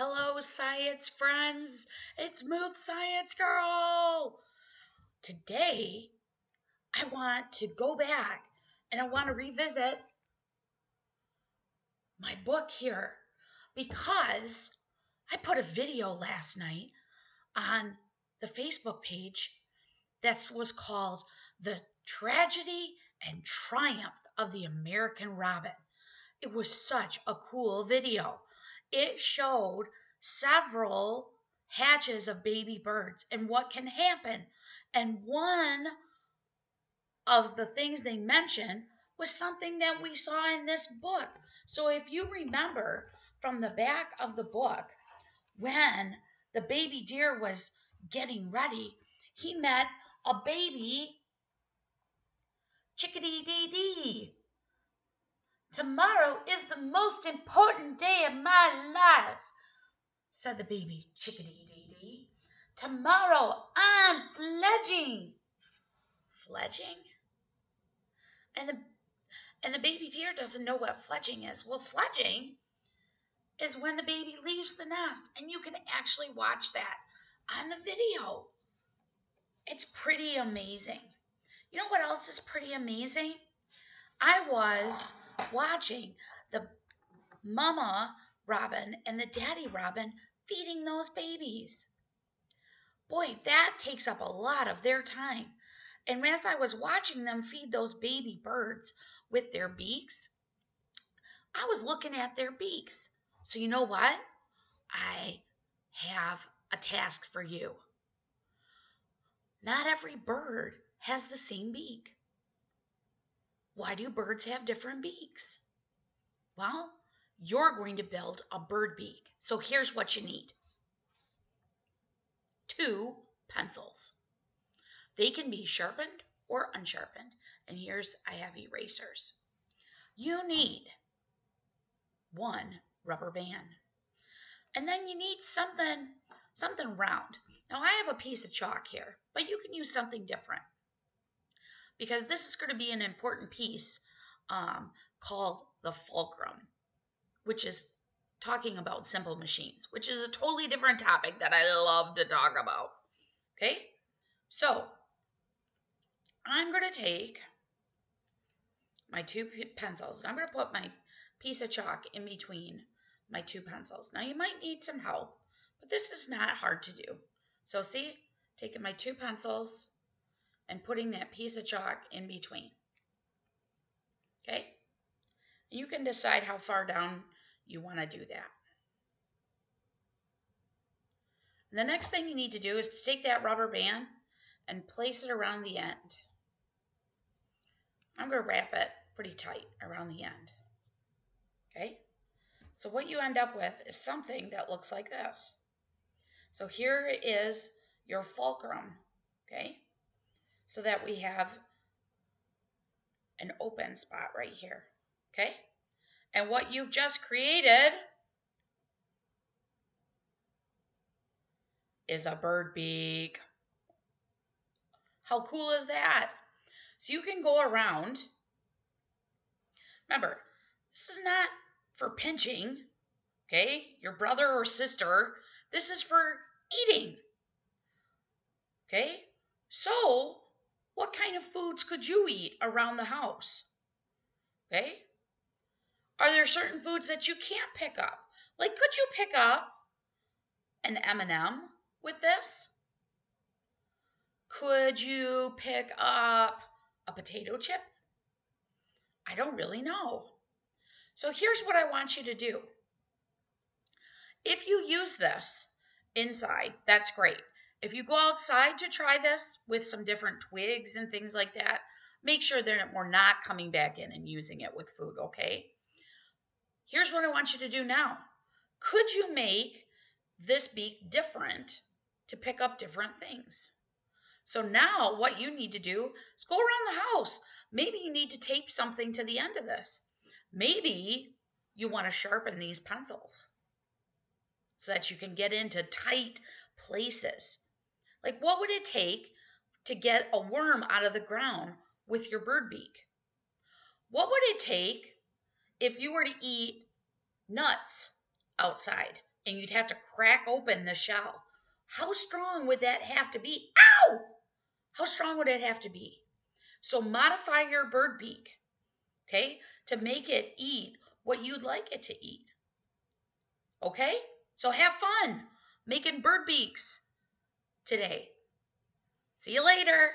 Hello, science friends. It's Smooth Science Girl. Today, I want to go back and I want to revisit my book here because I put a video last night on the Facebook page that was called The Tragedy and Triumph of the American Robin. It was such a cool video. It showed several hatches of baby birds and what can happen. And one of the things they mentioned was something that we saw in this book. So if you remember from the back of the book, when the baby deer was getting ready, he met a baby chickadee dee dee. Tomorrow is the most important day of my life, said the baby chickadee dee dee. Tomorrow I'm fledging. Fledging? And the baby deer doesn't know what fledging is. Well, fledging is when the baby leaves the nest, and you can actually watch that on the video. It's pretty amazing. You know what else is pretty amazing? I was watching the mama robin and the daddy robin feeding those babies. Boy, that takes up a lot of their time. And as I was watching them feed those baby birds with their beaks, I was looking at their beaks. So you know what? I have a task for you. Not every bird has the same beak. Why do birds have different beaks? Well, you're going to build a bird beak. So here's what you need. 2 pencils. They can be sharpened or unsharpened. And I have erasers. You need 1 rubber band. And then you need something round. Now I have a piece of chalk here, but you can use something different. Because this is going to be an important piece called the fulcrum, which is talking about simple machines, which is a totally different topic that I love to talk about. Okay? So, I'm going to take my 2 pencils, and I'm going to put my piece of chalk in between my 2 pencils. Now, you might need some help, but this is not hard to do. So, see, taking my 2 pencils and putting that piece of chalk in between. Okay? You can decide how far down you want to do that. And the next thing you need to do is to take that rubber band and place it around the end. I'm going to wrap it pretty tight around the end. Okay? So what you end up with is something that looks like this. So here is your fulcrum. Okay? So that we have an open spot right here. Okay? And what you've just created is a bird beak. How cool is that? So you can go around. Remember, this is not for pinching, okay? Your brother or sister. This is for eating. Okay? So, what kind of foods could you eat around the house? Okay? Are there certain foods that you can't pick up? Like, could you pick up an M&M with this? Could you pick up a potato chip? I don't really know. So here's what I want you to do. If you use this inside, that's great. If you go outside to try this with some different twigs and things like that, make sure that we're not coming back in and using it with food, okay? Here's what I want you to do now. Could you make this beak different to pick up different things? So now what you need to do is go around the house. Maybe you need to tape something to the end of this. Maybe you want to sharpen these pencils so that you can get into tight places. Like, what would it take to get a worm out of the ground with your bird beak? What would it take if you were to eat nuts outside and you'd have to crack open the shell. How strong would that have to be? Ow! How strong would it have to be? So modify your bird beak, okay, to make it eat what you'd like it to eat. Okay? So have fun making bird beaks today. See you later.